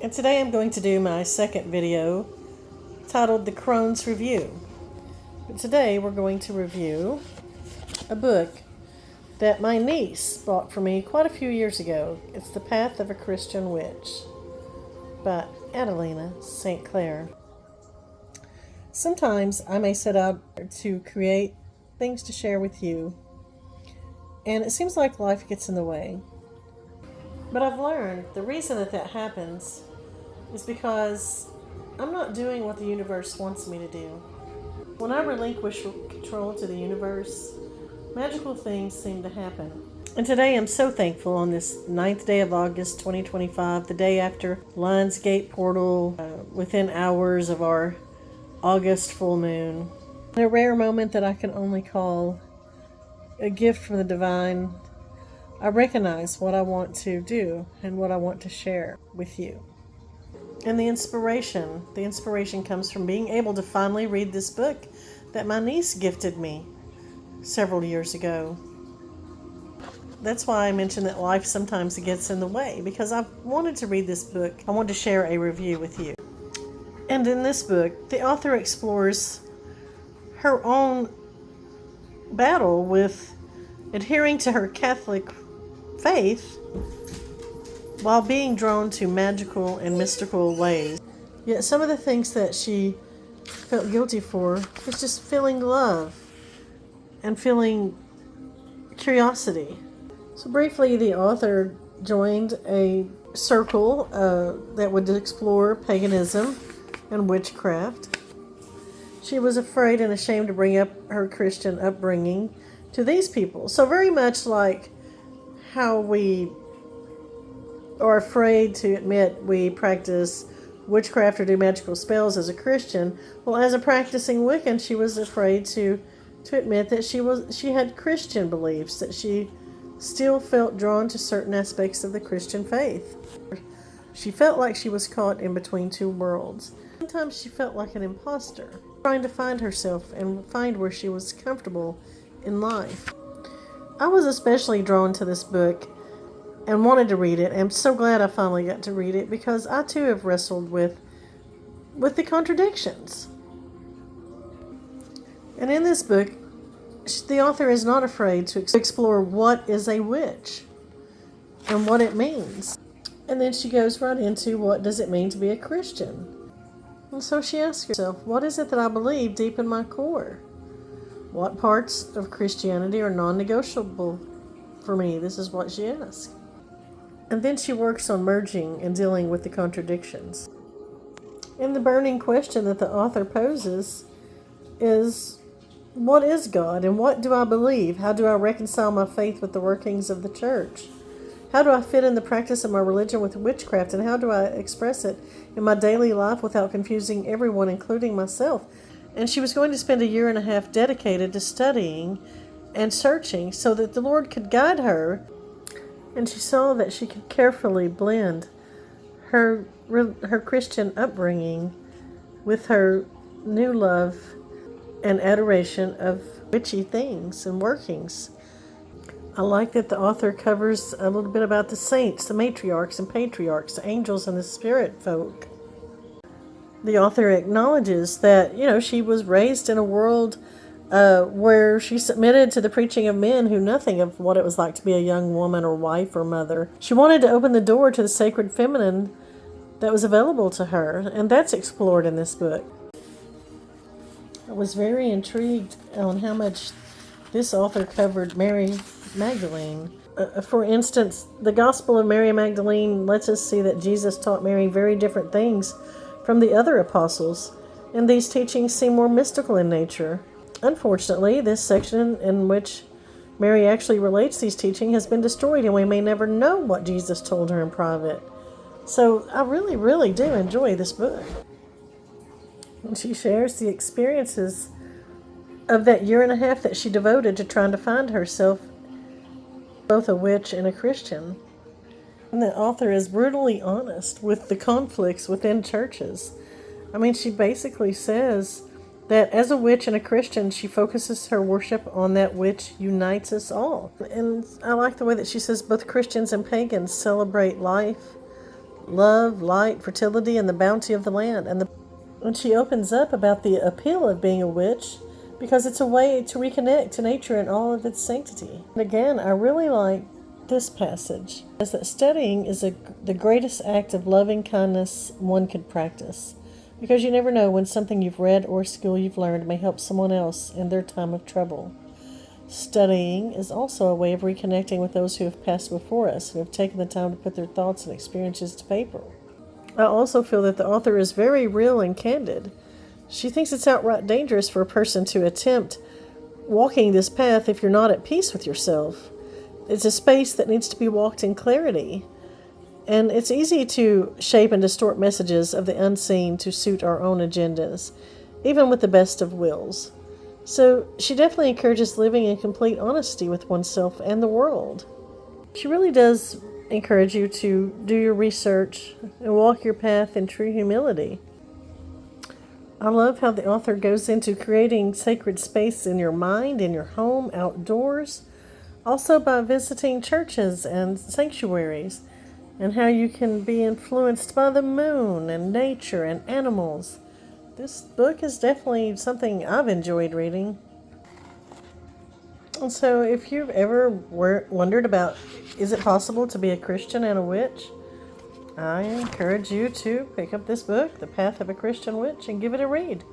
And today I'm going to do my second video titled The Crone's Review. But today we're going to review a book that my niece bought for me quite a few years ago. It's The Path of a Christian Witch by Adelina St. Clair. Sometimes I may set out to create things to share with you, and it seems like life gets in the way. But I've learned the reason that happens is because I'm not doing what the universe wants me to do. When I relinquish control to the universe, magical things seem to happen. And today I'm so thankful on this 9th day of August 2025, the day after Lionsgate portal, within hours of our August full moon. In a rare moment that I can only call a gift from the divine, I recognize what I want to do and what I want to share with you. And the inspiration comes from being able to finally read this book that my niece gifted me several years ago. That's why I mentioned that life sometimes gets in the way, because I've wanted to read this book. I want to share a review with you. And in this book, the author explores her own battle with adhering to her Catholic faith while being drawn to magical and mystical ways. Yet some of the things that she felt guilty for was just feeling love and feeling curiosity. So briefly, the author joined a circle that would explore paganism and witchcraft. She was afraid and ashamed to bring up her Christian upbringing to these people. So very much like how we are afraid to admit we practice witchcraft or do magical spells as a Christian. Well, as a practicing Wiccan, she was afraid to admit that she had Christian beliefs, that she still felt drawn to certain aspects of the Christian faith. She felt like she was caught in between two worlds. Sometimes she felt like an imposter, trying to find herself and find where she was comfortable in life. I was especially drawn to this book and wanted to read it. I'm so glad I finally got to read it, because I too have wrestled with the contradictions. And in this book, the author is not afraid to explore what is a witch and what it means. And then she goes right into what does it mean to be a Christian. And so she asks herself, what is it that I believe deep in my core? What parts of Christianity are non-negotiable for me? This is what she asks. And then she works on merging and dealing with the contradictions. And the burning question that the author poses is, what is God and what do I believe? How do I reconcile my faith with the workings of the church? How do I fit in the practice of my religion with witchcraft, and how do I express it in my daily life without confusing everyone, including myself? And she was going to spend 1.5 years dedicated to studying and searching so that the Lord could guide her. And she saw that she could carefully blend her Christian upbringing with her new love and adoration of witchy things and workings. I like that the author covers a little bit about the saints, the matriarchs and patriarchs, the angels and the spirit folk. The author acknowledges that, she was raised in a world where she submitted to the preaching of men who knew nothing of what it was like to be a young woman or wife or mother. She wanted to open the door to the sacred feminine that was available to her, and that's explored in this book. I was very intrigued on how much this author covered Mary Magdalene. For instance, the Gospel of Mary Magdalene lets us see that Jesus taught Mary very different things from the other apostles, and these teachings seem more mystical in nature. Unfortunately, this section in which Mary actually relates these teachings has been destroyed, and we may never know what Jesus told her in private. So I really, really do enjoy this book. And she shares the experiences of that 1.5 years that she devoted to trying to find herself both a witch and a Christian. And the author is brutally honest with the conflicts within churches. I mean, she basically says that as a witch and a Christian, she focuses her worship on that which unites us all. And I like the way that she says both Christians and pagans celebrate life, love, light, fertility, and the bounty of the land. And she opens up about the appeal of being a witch because it's a way to reconnect to nature in all of its sanctity. And again, I really like this passage, as that studying is the greatest act of loving kindness one could practice, because you never know when something you've read or a skill you've learned may help someone else in their time of trouble. Studying is also a way of reconnecting with those who have passed before us and have taken the time to put their thoughts and experiences to paper. I also feel that the author is very real and candid. She thinks it's outright dangerous for a person to attempt walking this path if you're not at peace with yourself. It's a space that needs to be walked in clarity. And it's easy to shape and distort messages of the unseen to suit our own agendas, even with the best of wills. So she definitely encourages living in complete honesty with oneself and the world. She really does encourage you to do your research and walk your path in true humility. I love how the author goes into creating sacred space in your mind, in your home, outdoors, also by visiting churches and sanctuaries, and how you can be influenced by the moon and nature and animals. This book is definitely something I've enjoyed reading. And so if you've ever wondered about, is it possible to be a Christian and a witch? I encourage you to pick up this book, The Path of a Christian Witch, and give it a read.